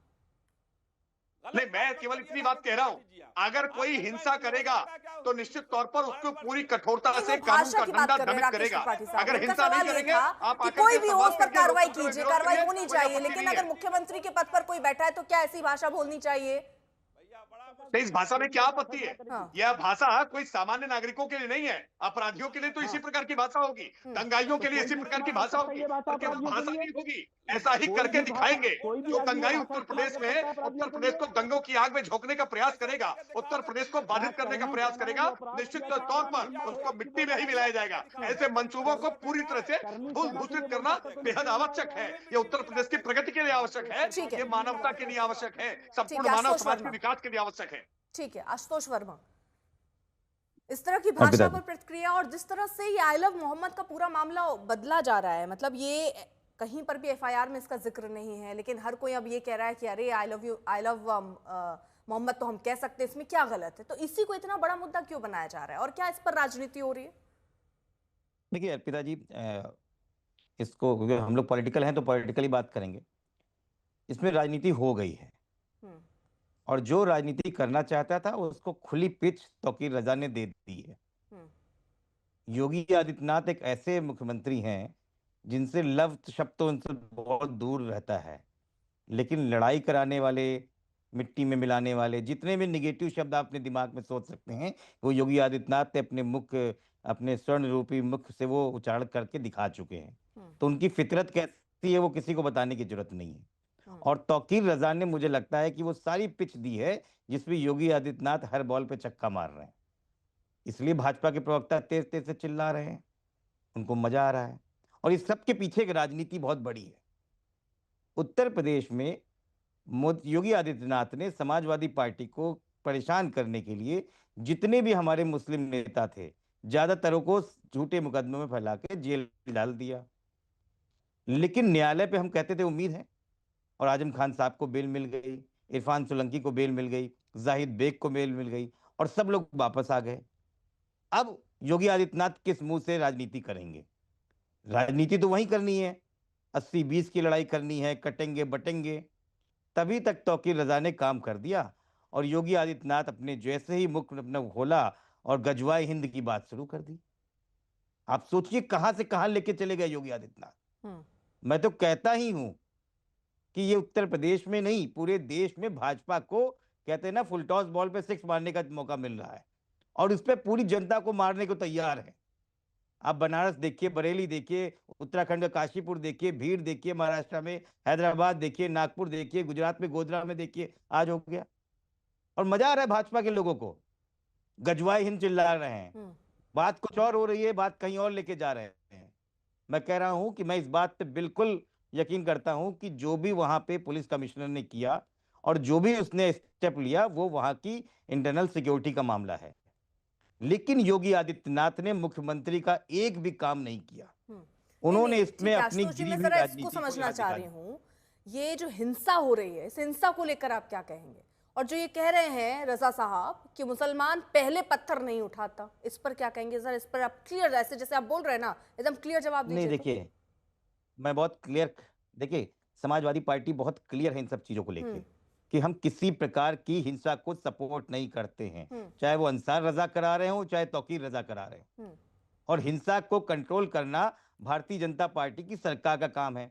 नहीं, मैं केवल इतनी बात कह रहा हूं, अगर कोई हिंसा करेगा तो निश्चित तौर पर उसको पूरी कठोरता से कानून का डंडा दमित करेगा। अगर हिंसा नहीं करेंगे आप कि कोई भी हो उस पर कार्रवाई कीजिए, कार्रवाई होनी चाहिए, लेकिन अगर मुख्यमंत्री के पद पर कोई बैठा है तो क्या ऐसी भाषा बोलनी चाहिए? तो इस भाषा में क्या आपत्ति है? यह भाषा कोई सामान्य नागरिकों के लिए नहीं है, अपराधियों के लिए तो इसी प्रकार की भाषा होगी, दंगाइयों के लिए इसी प्रकार की भाषा होगी। और केवल भाषा नहीं होगी, ऐसा ही करके दिखाएंगे। जो दंगाई उत्तर प्रदेश में उत्तर प्रदेश को दंगों की आग में झोंकने का प्रयास करेगा, उत्तर प्रदेश को बाधित करने का प्रयास करेगा, निश्चित तौर पर उसको मिट्टी में ही मिलाया जाएगा। ऐसे मंसूबों को पूरी तरह से भूषित करना बेहद आवश्यक है। ये उत्तर प्रदेश की प्रगति के लिए आवश्यक है, ये मानवता के लिए आवश्यक है, संपूर्ण मानव समाज के विकास के लिए आवश्यक है। ठीक है आशुतोष वर्मा, इस तरह की भाषा पर प्रतिक्रिया और जिस तरह से ये आई लव मोहम्मद का पूरा मामला बदला जा रहा है, मतलब ये कहीं पर भी एफआईआर में इसका जिक्र नहीं है, लेकिन हर कोई अब ये कह रहा है कि अरे आई लव मोहम्मद तो हम कह सकते हैं, इसमें क्या गलत है? तो इसी को इतना बड़ा मुद्दा क्यों बनाया जा रहा है और क्या इस पर राजनीति हो रही है? देखिए अर्पिता जी, इसको क्योंकि हम लोग पॉलिटिकल हैं तो पॉलिटिकली बात करेंगे। इसमें राजनीति हो गई है और जो राजनीति करना चाहता था उसको खुली पिच तौकीर रजा ने दे दी है। योगी आदित्यनाथ एक ऐसे मुख्यमंत्री हैं जिनसे लव शब्द तो उनसे बहुत दूर रहता है, लेकिन लड़ाई कराने वाले, मिट्टी में मिलाने वाले, जितने भी निगेटिव शब्द आपने दिमाग में सोच सकते हैं वो योगी आदित्यनाथ ने अपने मुख, अपने स्वर्ण रूपी मुख से वो उच्चारण करके दिखा चुके हैं। तो उनकी फितरत कैसी है वो किसी को बताने की जरूरत नहीं है। और तौकीर रजा ने, मुझे लगता है कि वो सारी पिच दी है जिसमें योगी आदित्यनाथ हर बॉल पे छक्का मार रहे हैं। इसलिए भाजपा के प्रवक्ता तेज तेज से चिल्ला रहे हैं, उनको मजा आ रहा है। और इस सब के पीछे एक राजनीति बहुत बड़ी है। उत्तर प्रदेश में योगी आदित्यनाथ ने समाजवादी पार्टी को परेशान करने के लिए जितने भी हमारे मुस्लिम नेता थे, ज्यादातरों को झूठे मुकदमों में फैला के जेल डाल दिया। लेकिन न्यायालय पे हम कहते थे उम्मीद है, और आजम खान साहब को बेल मिल गई, इरफान सोलंकी को बेल मिल गई, जाहिद बेग को बेल मिल गई और सब लोग वापस आ गए। अब योगी आदित्यनाथ किस मुंह से राजनीति करेंगे? राजनीति तो वहीं करनी है, 80-20 की लड़ाई करनी है, कटेंगे बटेंगे। तभी तक तौकीर रजा ने काम कर दिया और योगी आदित्यनाथ अपने जैसे ही मुख अपना खोला और गजवाए हिंद की बात शुरू कर दी। आप सोचिए कहां से कहां लेके चले गए योगी आदित्यनाथ। मैं तो कहता ही हूं कि ये उत्तर प्रदेश में नहीं, पूरे देश में भाजपा को, कहते हैं ना, फुल टॉस बॉल पे 6 मारने का मौका मिल रहा है और उस पर पूरी जनता को मारने को तैयार है। आप बनारस देखिए, बरेली देखिए, उत्तराखंड का काशीपुर देखिए, भीड़ देखिए, महाराष्ट्र में हैदराबाद देखिए, नागपुर देखिए, गुजरात में गोधरा में देखिए, आज हो गया। और मजा आ रहा है भाजपा के लोगों को, गजवाए हिंद चिल्ला रहे हैं। बात कुछ और हो रही है, बात कहीं और लेके जा रहे हैं। मैं कह रहा हूं कि मैं इस बात पे बिल्कुल यकीन करता हूं कि जो भी वहां पे पुलिस कमिश्नर ने किया और जो भी उसने स्टेप लिया वो वहां की इंटरनल सिक्योरिटी का मामला है। लेकिन योगी आदित्यनाथ ने मुख्यमंत्री का एक भी काम नहीं किया। उन्होंने इसमें अपनी राजनीति को समझना चाह रही हूँ, ये जो हिंसा हो रही है, इस हिंसा को लेकर आप क्या कहेंगे? और जो ये कह रहे हैं रजा साहब कि मुसलमान पहले पत्थर नहीं उठाता, इस पर क्या कहेंगे? सर, इस पर आप क्लियर, ऐसे जैसे आप बोल रहे हैं ना, एकदम क्लियर जवाब दीजिए। नहीं, देखिए मैं बहुत क्लियर, देखिए समाजवादी पार्टी बहुत क्लियर है इन सब चीजों को लेकर कि हम किसी प्रकार की हिंसा को सपोर्ट नहीं करते हैं, चाहे वो अंसार रजा करा रहे हो, चाहे तौकीर रजा करा रहे हो। और हिंसा को कंट्रोल करना भारतीय जनता पार्टी की सरकार का काम है।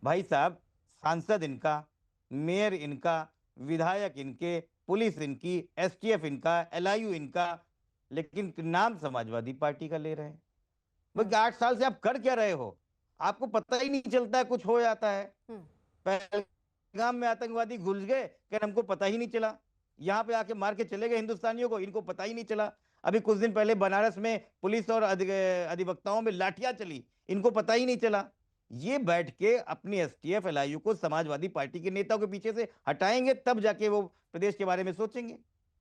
भाई साहब, सांसद इनका, मेयर इनका, विधायक इनके, पुलिस इनकी, एसटीएफ इनका, एलआईयू इनका, लेकिन नाम समाजवादी पार्टी का ले रहे हैं। भाई 8 साल से आप कर क्या रहे हो? आपको पता ही नहीं चलता है, कुछ हो जाता है। पहलगाम में आतंकवादी घुस गए, क्या हमको पता ही नहीं चला? यहाँ पे आके मार के चले गए हिंदुस्तानियों को, इनको पता ही नहीं चला। अभी कुछ दिन पहले बनारस में पुलिस और अधिवक्ताओं में लाठियां चली, इनको पता ही नहीं चला। ये बैठ के अपनी एसटीएफ, एलआईयू को समाजवादी पार्टी के नेताओं के पीछे से हटाएंगे, तब जाके वो प्रदेश के बारे में सोचेंगे।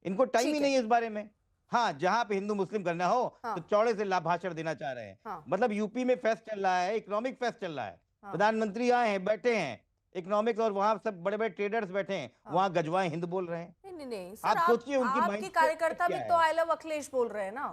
इनको टाइम ही नहीं है इस बारे में। हाँ, जहां पे हिंदू मुस्लिम करना हो हाँ। तो चौड़े से भाषण देना चाह रहे हैं। हाँ। मतलब यूपी में फेस्ट चल रहा है, इकोनॉमिक फेस्ट चल रहा है। हाँ। प्रधानमंत्री आए हैं, बैठे हैं इकोनॉमिक्स, और वहां सब बड़े बड़े ट्रेडर्स बैठे हैं, हाँ। वहां गजवाए हिंद बोल रहे हैं। नहीं नहीं सर, आप सोचिए उनकी आपके माइंडसेट कार्यकर्ता क्या भी है। तो आई लव अखिलेश बोल रहे हैं ना।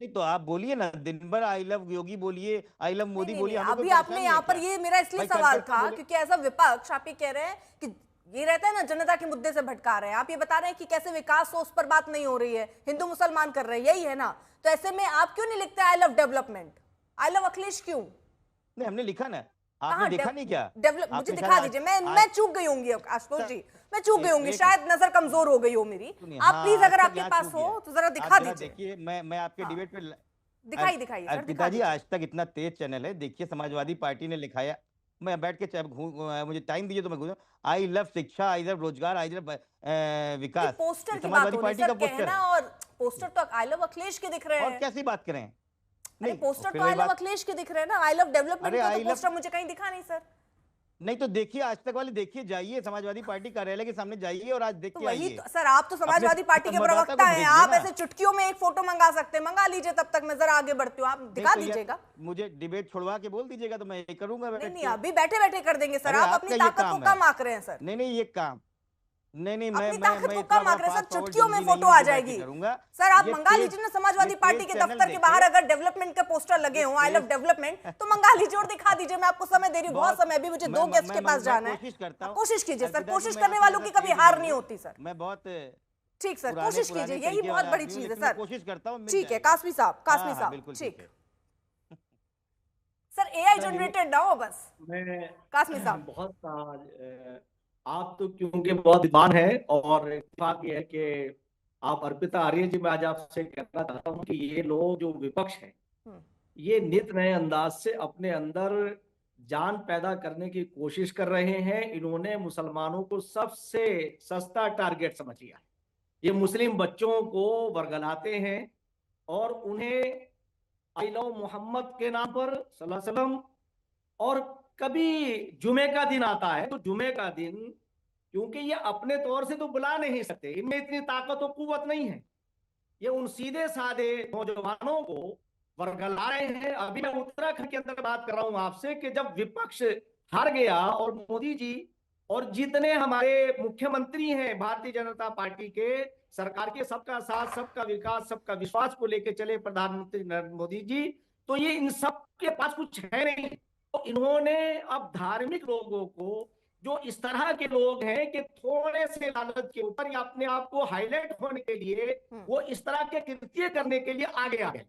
नहीं तो आप बोलिए ना, दिन भर आई लव योगी बोलिए, आई लव मोदी नहीं, बोलिए, नहीं, हमें कोई अभी आपने परेशानी यहाँ है पर क्या? ये मेरा इसलिए भाई सवाल कार्यकर्ता था बोले- क्योंकि एज अ विपक्ष आप ये कह रहे हैं कि ये रहता है ना, जनता के मुद्दे से भटका रहे हैं। आप ये बता रहे हैं कि कैसे विकास हो उस पर बात नहीं हो रही है, हिंदू मुसलमान कर रहे हैं, यही है ना। तो ऐसे में आप क्यों नहीं लिखते I love development, I love Akhilesh क्यों? नहीं, हमने लिखा ना, आपने देखा नहीं क्या? डेवलप मुझे आपने दिखा शायद दीजिए। आज- मैं चूक गई होंगी आशुतोष जी, मैं चूक गई होंगी, एक- शायद नजर कमजोर हो गई हो मेरी। सुनिए, आप हाँ, प्लीज आज अगर तक आपके यहाँ पास चूक हो गया। तो जरा आप दिखा जरा दीजिए। देखिए, मैं आपके हाँ। डिबेट पे दिखाइए सर, अर्पिता दिखा जी, दीजिए। आज तक इतना तेज चैनल है, देखिए समाजवादी पार्टी ने लिखाया, मैं बैठ के मुझे टाइम दीजिए तो मैं घूम, आई लव शिक्षा, आई लव रोजगार, आई लव विकास। पोस्टर ये की बात समाजवादी हो रही पार्टी है का सर, पोस्टर कहना है। और पोस्टर तो आई लव अखिलेश के दिख रहे और हैं। कैसी बात करें? अरे पोस्टर फिर तो वही आई लव बात- अखिलेश के दिख रहे हैं ना, आई लव डेवलपमेंट अरे का I तो love- पोस्टर मुझे कहीं दिखा नहीं सर। नहीं तो देखिए, आज तक वाले देखिए, जाइए समाजवादी पार्टी कार्यालय के सामने जाइए और आज देख तो के वही आइए। तो, सर आप तो समाजवादी पार्टी के संवाददाता प्रवक्ता को हैं, भेजिए आप ना। ऐसे चुटकियों में एक फोटो मंगा सकते हैं, मंगा लीजिए, तब तक मैं जरा आगे बढ़ती हूँ, आप नहीं दिखा तो यार, दीजिएगा। मुझे डिबेट छुड़वा के बोल दीजिएगा तो मैं ये करूंगा बैठ नहीं नहीं, के। अभी बैठे बैठे कर देंगे सर, अरे आप आपका अपनी ये ताकत को काम है। कम आंक रहे हैं सर। नहीं नहीं, ये काम नहीं नहीं, मैं अपनी मैं ताकत मैं को इतना कम बड़ा आंक रहे हैं सर, fast forward चुटकियों में जल्दी फोटो नहीं आ हूँ कि बैठ के जाएगी। करूंगा। सर आप ये मंगा तेज- लीजिए ना, समाजवादी ये पार्टी तेज के चैनल दफ्तर के देखे, बाहर अगर डेवलपमेंट के पोस्टर लगे हों, आई लव डेवलपमेंट, तो मंगा लीजिए और दिखा दीजिए। मैं आपको समय दे रही हूँ, बहुत समय, अभी मुझे दो गेस्ट के पास जाना है। कोशिश करता हूँ। कोशिश कीजिए सर, अर्पिता जी, कोशिश मैं करने आपके वालों की साथ कभी तेज हार नहीं नहीं हूँ। होती सर। मैं बहुत ठीक सर, पुराने कोशिश पुराने कीजिए, यही तरीके बहुत वाला बड़ी आदमी हूँ, चीज है लेकिन मैं सर। कोशिश करता हूँ, मिल ठीक है, जाएगा। कासमी साहब, कासमी हाँ, हाँ, साहब, बिल्कुल ठीक है। सर, एआई जनरेटेड ना हो बस। मैं कासमी साहब, बहुत आप तो क्योंकि बहुत विद्वान है, और बात यह है कि आप अर्पिता आर्य जी, मैं आज आपसे कहना चाहता हूँ कि ये लोग जो विपक्ष है, ये नित नए अंदाज से अपने अंदर जान पैदा करने की कोशिश कर रहे हैं। इन्होंने मुसलमानों को सबसे सस्ता टारगेट समझ लिया। ये मुस्लिम बच्चों को वर्गलाते हैं और उन्हें आई लव मोहम्मद के नाम पर सल्लल्लाहु अलैहि वसल्लम, और कभी जुमे का दिन आता है तो जुमे का दिन, क्योंकि ये अपने तौर से तो बुला नहीं सकते, इनमें इतनी ताकत और कुव्वत नहीं है, ये उन सीधे साधे नौजवानों को वर्गला रहे हैं। अभी मैं उत्तराखंड के अंदर बात कर रहा हूं आपसे कि जब विपक्ष हार गया और मोदी जी और जितने हमारे मुख्यमंत्री हैं भारतीय जनता पार्टी के, सरकार के सबका साथ, सबका विकास, सबका विश्वास को लेकर चले प्रधानमंत्री नरेंद्र मोदी जी, तो ये इन सब के पास कुछ है नहीं। तो इन्होंने अब धार्मिक लोगों को, जो इस तरह के लोग हैं कि थोड़े से लालच के ऊपर या अपने आप को हाईलाइट होने के लिए वो इस तरह के कृत्य करने के लिए आगे आ गए।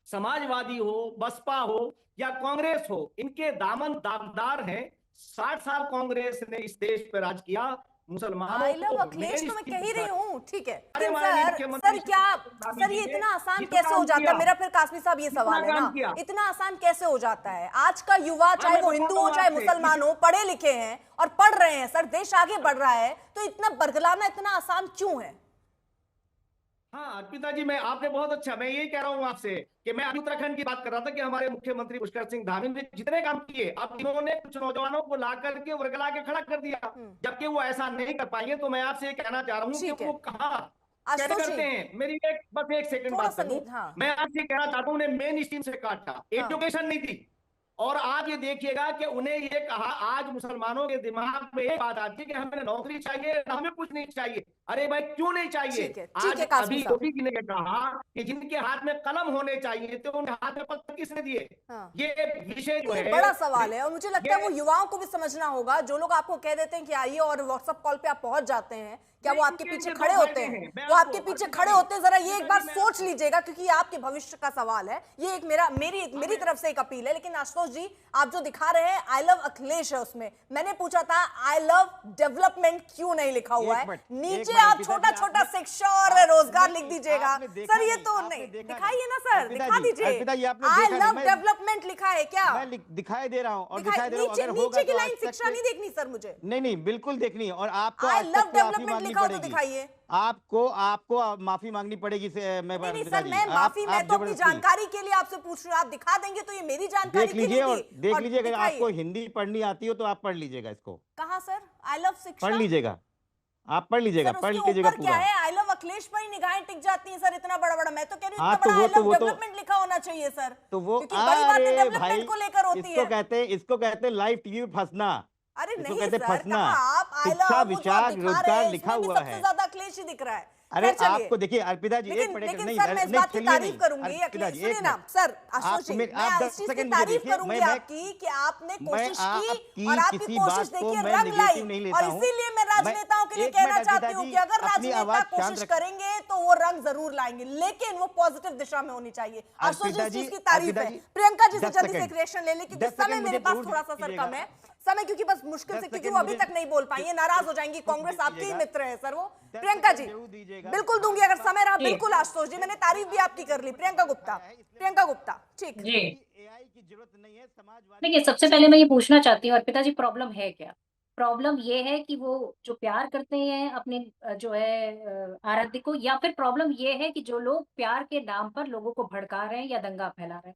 समाजवादी हो, बसपा हो या कांग्रेस हो, इनके दामन दागदार हैं। 60 साल कांग्रेस ने इस देश पर राज किया। मुसलमानों आई लव को अखिलेश तो मैं कह ही रही हूँ, ठीक है। अरे लेकिन माननीय सर मुख्यमंत्री क्या, जी सर ये ने इतना आसान जितना कैसे हो काम जाता है? किया, मेरा फिर कासमी साहब ये जितना सवाल है काम ना, किया। इतना आसान कैसे हो जाता है? आज का युवा, चाहे मैं वो बताता हिंदू हो हूं चाहे आपसे, मुसलमान हो, पढ़े लिखे हैं और पढ़ रहे हैं सर, देश आगे बढ़ रहा है, तो इतना बरगलाना इतना आसान क्यों है? हाँ अर्पिता जी, मैं आपने बहुत अच्छा, मैं यही कह रहा हूँ आपसे कि मैं अभी उत्तराखंड की बात कर रहा था कि हमारे मुख्यमंत्री पुष्कर सिंह धामी ने जितने काम किए, अब इन्होंने कुछ नौजवानों को ला करके वर्गला के खड़ा कर दिया, जबकि वो ऐसा नहीं कर पाएंगे। तो मैं आपसे ये कहना चाह रहा हूँ कि वो कहाँ कैसे करते हैं। मेरी बस एक सेकंड बात कर लूं। मैं आपसे कहना चाहता हूँ, उन्हें मेन स्ट्रीम से काटा, एजुकेशन नहीं थी। और आज ये देखिएगा कि उन्हें ये कहा, आज मुसलमानों के दिमाग में एक बात आती है कि हमें नौकरी चाहिए, हमें कुछ नहीं चाहिए। अरे भाई क्यों नहीं चाहिए? आज अभी योगी जी ने कहा कि जिनके हाथ में कलम होने चाहिए तो उनके हाथ में पत्थर किसने दिए? ये विषय जो है बड़ा सवाल है, और मुझे लगता है वो युवाओं को भी समझना होगा। जो लोग आपको कह देते हैं कि आइए और व्हाट्सएप कॉल पे आप पहुंच जाते हैं, क्या वो आपके पीछे खड़े होते हैं? वो आपके पीछे खड़े होते हैं, जरा ये एक बार सोच लीजिएगा, क्योंकि आपके भविष्य का सवाल है। ये एक मेरी तरफ से एक अपील है। लेकिन आशुतोष जी, आप जो दिखा रहे हैं आई लव अखिलेश है, उसमें मैंने पूछा था आई लव डेवलपमेंट क्यों नहीं लिखा हुआ है? नीचे आप छोटा छोटा शिक्षा और रोजगार लिख दीजिएगा सर। ये तो नहीं दिखाइए ना सर, दिखा दीजिए। आई लव डेवलपमेंट लिखा है क्या? मैं दिखाई दे रहा हूँ और दिखाई दे रहा हूँ। नीचे की लाइन शिक्षा नहीं देखनी सर मुझे। नहीं बिल्कुल देखनी है, और आपको आई लव डेवलपमेंट लिखा हो तो दिखाइए। आपको माफी मांगनी पड़ेगी। नहीं सर, मैं माफी, मैं तो अपनी जानकारी के लिए आपसे पूछ रही हूँ। आप दिखा देंगे तो ये मेरी जानकारी देख लीजिए, और देख लीजिए अगर आपको दिखाइए। हिंदी पढ़नी आती हो तो आप पढ़ लीजिएगा इसको। कहाँ सर? आई लव शिक्षा पढ़ लीजिएगा, आप पढ़ लीजिएगा, सर, पढ़ उसके लीजिएगा ऊपर क्या पूरा। है? आई लव अखिलेश पर ही निगाहें टिक जाती हैं सर, इतना बड़ा बड़ा। मैं तो कह रही हूँ हाँ, इतना बड़ा तो आई लव वो तो डेवलपमेंट लिखा होना चाहिए सर, तो वो क्योंकि बड़ी बातें अरे डेवलपमेंट भाई, को लेकर होती है। इसको कहते हैं लाइव टीवी फंसना। अरे इसको नहीं कहते सर, फंसना। कहाँ आप आई शिक्षा, लव, वो जो आप विचार, दिखा रहे रोजगार हैं, लिखा इसमें भी हुआ सबसे है। ज्यादा अखिलेश ही दिख रहा है। अरे खैर चलिए। आपको देखिए अर्पिता जी, एक लेकिन मिनट लेकिन नहीं, सर मैं इस नहीं, बात की चलिए तारीफ नहीं। करूंगी, अर्पिता अखिलेश जी, सुनिए एक ना मिनट। सर, आप आशुतोष जी, मेरे- मैं आप इस 10 चीज की सेकंड मुझे तारीफ देखिए, करूंगी मैं आपकी कि आपने मैं कोशिश की आपकी और आपकी किसी कोशिश बात को देखिए मैं रंग लाई। नेगेटिव नहीं लेता और हूं। इसीलिए मैं राजनेताओं के लिए एक कहना मिनट चाहती अर्पिता हूँ जी, कि अगर अपनी राजनेता आवाज शांत कोशिश रख- करेंगे तो वो रंग जरूर लाएंगे, लेकिन वो पॉजिटिव दिशा में होनी चाहिए। आशुतोष जी, अर्पिता इस चीज जी, की तारीफ अर्पिता है। जी, प्रियंका जी से 10 जल्दी से सेकंड। एक रिएक्शन ले ले, क्योंकि 10 समय सेकंड मेरे मुझे पास जरूर थोड़ा सा सर दीजिएगा। कम है समय, क्योंकि बस मुश्किल 10 से, क्योंकि सेकंड वो अभी मुझे- तक नहीं बोल पाई है, नाराज हो जाएंगी कांग्रेस, आपकी ही दीजिएगा। मित्र है सर वो। 10 प्रियंका जी सेकंड जरूर दीजिएगा। बिल्कुल दूंगी अगर समय रहा, बिल्कुल आशुतोष जी, मैंने तारीफ भी आपकी कर ली। प्रियंका गुप्ता, प्रियंका गुप्ता, ठीक जी एआई की जरूरत नहीं है, समाजवादी। देखिए, सबसे पहले मैं ये पूछना चाहती हूँ अर्पिता जी, प्रॉब्लम है क्या? प्रॉब्लम ये है कि वो जो प्यार करते हैं अपने जो है आराध्य को, या फिर प्रॉब्लम ये है कि जो लोग प्यार के नाम पर लोगों को भड़का रहे हैं या दंगा फैला रहे हैं।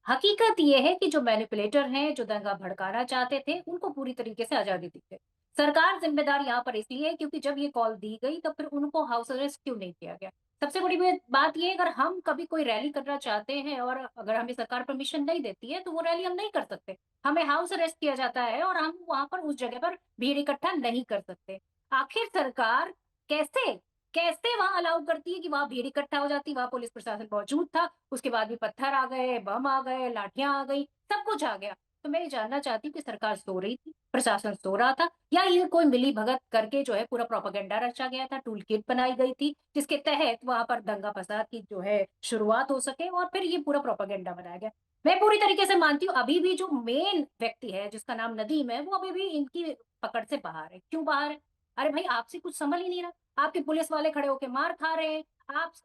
हकीकत ये है कि जो मैनिपुलेटर हैं, जो दंगा भड़काना चाहते थे, उनको पूरी तरीके से आजादी दी गई। सरकार जिम्मेदार यहाँ पर इसलिए है क्योंकि जब ये कॉल दी गई तो फिर उनको हाउस अरेस्ट क्यों नहीं किया गया? सबसे बड़ी बात ये है, अगर हम कभी कोई रैली करना चाहते हैं और अगर हमें सरकार परमिशन नहीं देती है तो वो रैली हम नहीं कर सकते, हमें हाउस अरेस्ट किया जाता है और हम वहां पर उस जगह पर भीड़ इकट्ठा नहीं कर सकते। आखिर सरकार कैसे कैसे वहां अलाउ करती है कि वहां भीड़ इकट्ठा हो जाती? वहां पुलिस प्रशासन मौजूद था, उसके बाद भी पत्थर आ गए, बम आ गए, लाठियां आ गई, सब कुछ आ गया। तो मैं ये जानना चाहती हूँ कि सरकार सो रही थी, प्रशासन सो रहा था, या ये कोई मिली भगत करके जो है पूरा प्रोपेगेंडा रचा गया था, टूल किट बनाई गई थी जिसके तहत वहां पर दंगा फसाद की जो है शुरुआत हो सके और फिर ये पूरा प्रोपेगेंडा बनाया गया। मैं पूरी तरीके से मानती हूँ अभी भी जो मेन व्यक्ति है जिसका नाम नदीम है, वो अभी भी इनकी पकड़ से बाहर है। क्यों बाहर है? अरे भाई, आपसे कुछ समझ ही नहीं रहा, आपके पुलिस वाले खड़े होके मार खा रहे हैं,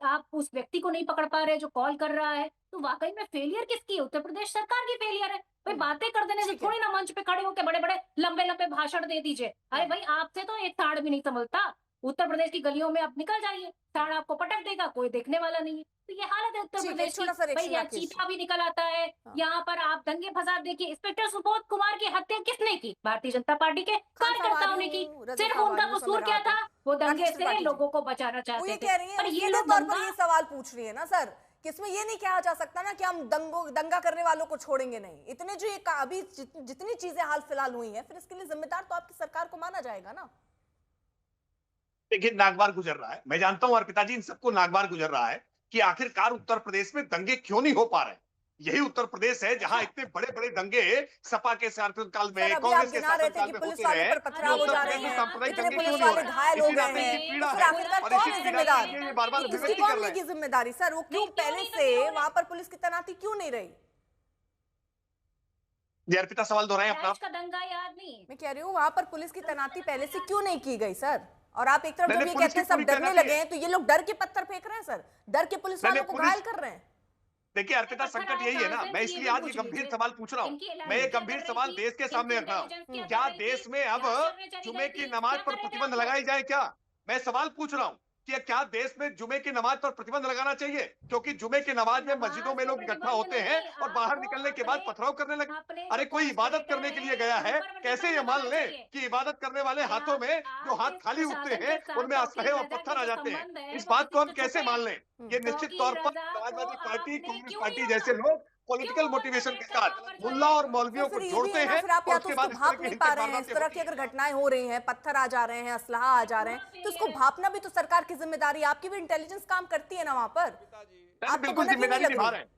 आप उस व्यक्ति को नहीं पकड़ पा रहे जो कॉल कर रहा है। तो वाकई में फेलियर किसकी है? उत्तर प्रदेश सरकार की फेलियर है। भाई, बातें कर देने से थोड़ी ना मंच पे खड़े होकर बड़े बड़े लंबे लंबे भाषण दे दीजिए। अरे भाई, आपसे तो एक ताड़ भी नहीं संभलता। उत्तर प्रदेश की गलियों में आप निकल जाइए, ताड़ आपको पटक देगा, कोई देखने वाला नहीं है। तो ये हालत है उत्तर प्रदेश की। भाई, यहाँ चीता भी निकल आता है, यहाँ पर आप दंगे फसाद देखिए। इंस्पेक्टर सुबोध कुमार की हत्या किसने की? भारतीय जनता पार्टी के कार्यकर्ताओं ने की। सिर्फ उनका कसूर क्या था? वो दंगे से लोगों को बचाना चाहते थे। पर ये लोग ये सवाल पूछ रही है ना सर, कि इसमें ये नहीं कहा जा सकता ना कि हम दंगा करने वालों को छोड़ेंगे नहीं। इतने जो ये अभी जितनी चीजें हाल फिलहाल हुई हैं, फिर इसके लिए जिम्मेदार तो आपकी सरकार को माना जाएगा ना। देखिए, नागवार गुजर रहा है, मैं जानता हूं अर्पिता जी, इन सबको नागवार गुजर रहा है कि आखिरकार उत्तर प्रदेश में दंगे क्यों नहीं हो पा रहे। यही उत्तर प्रदेश है जहां इतने बड़े बड़े दंगे सपा के शासनकाल में, कांग्रेस के शासनकाल में होते रहे। सांप्रदायिक दंगे क्यों नहीं हो रहे? इसी नाते की पीड़ा है और इसी पीड़ा की ये बार-बार अभिव्यक्ति कर रहे हैं। जिम्मेदारी सर, वो क्यों पहले से वहां पर पुलिस की तैनाती क्यों नहीं रही? जी अर्पिता, सवाल दोहराएं अपना। का दंगा याद नहीं? मैं कह रही हूँ वहां पर पुलिस की तैनाती पहले से क्यों नहीं की गई सर? और आप एक तरफ जब ये कहते हैं सब डरने लगे हैं, तो ये लोग डर के पत्थर फेंक रहे हैं सर, डर के पुलिस वालों को घायल कर रहे हैं। देखिए अर्पिता, संकट यही है ना, मैं इसलिए आज ये गंभीर सवाल पूछ रहा हूँ। मैं ये गंभीर सवाल देश के सामने रख रहा हूँ। क्या देश में अब जुमे की नमाज पर प्रतिबंध लगाई जाए? क्या मैं सवाल पूछ रहा हूँ कि क्या देश में जुमे की नमाज पर प्रतिबंध लगाना चाहिए? क्योंकि जुमे की नमाज में मस्जिदों में लोग इकट्ठा होते हैं और बाहर निकलने के बाद पथराव करने लगे। अरे कोई इबादत करने के लिए गया है, कैसे ये मान ले कि इबादत करने वाले हाथों में जो हाथ खाली उठते हैं उनमें असलहे और पत्थर आ जाते हैं? इस बात को हम कैसे मान लें? ये निश्चित तौर पर समाजवादी पार्टी, कांग्रेस पार्टी जैसे लोग पॉलिटिकल मोटिवेशन के साथ मुल्ला और मौलवियों को जोड़ते हैं और उसके बाद भाप नहीं पा रहे हैं। इस तरह की अगर घटनाएं हो रही हैं, पत्थर आ जा रहे हैं, असलहा आ जा रहे हैं, तो उसको भापना भी तो सरकार की जिम्मेदारी है। आपकी भी इंटेलिजेंस काम करती है ना वहां पर। आप बिल्कुल जिम्मेदारी निभा रहे हैं,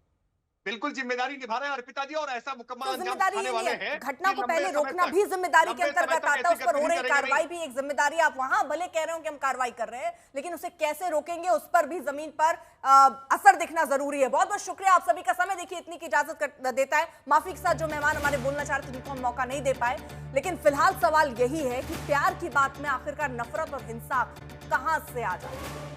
बिल्कुल जिम्मेदारी निभा रहे हैं अर्पिता जी, और ऐसा मुकम्मल अंजाम दिखाने वाले हैं। घटना को पहले रोकना भी जिम्मेदारी के अंतर्गत आता है, उस पर हो रही कार्रवाई भी एक जिम्मेदारी। आप वहां भले कह रहे हो कि हम कार्रवाई कर रहे हैं, लेकिन उसे कैसे रोकेंगे उस पर भी जमीन पर असर दिखना जरूरी है। बहुत बहुत शुक्रिया आप सभी का समय देखिए इतनी की इजाजत देता है। माफी के साथ जो मेहमान हमारे बोलना चाह रहे थे जिनको हम मौका नहीं दे पाए, लेकिन फिलहाल सवाल यही है कि प्यार की बात में आखिरकार नफरत और हिंसा कहां से आ जाए।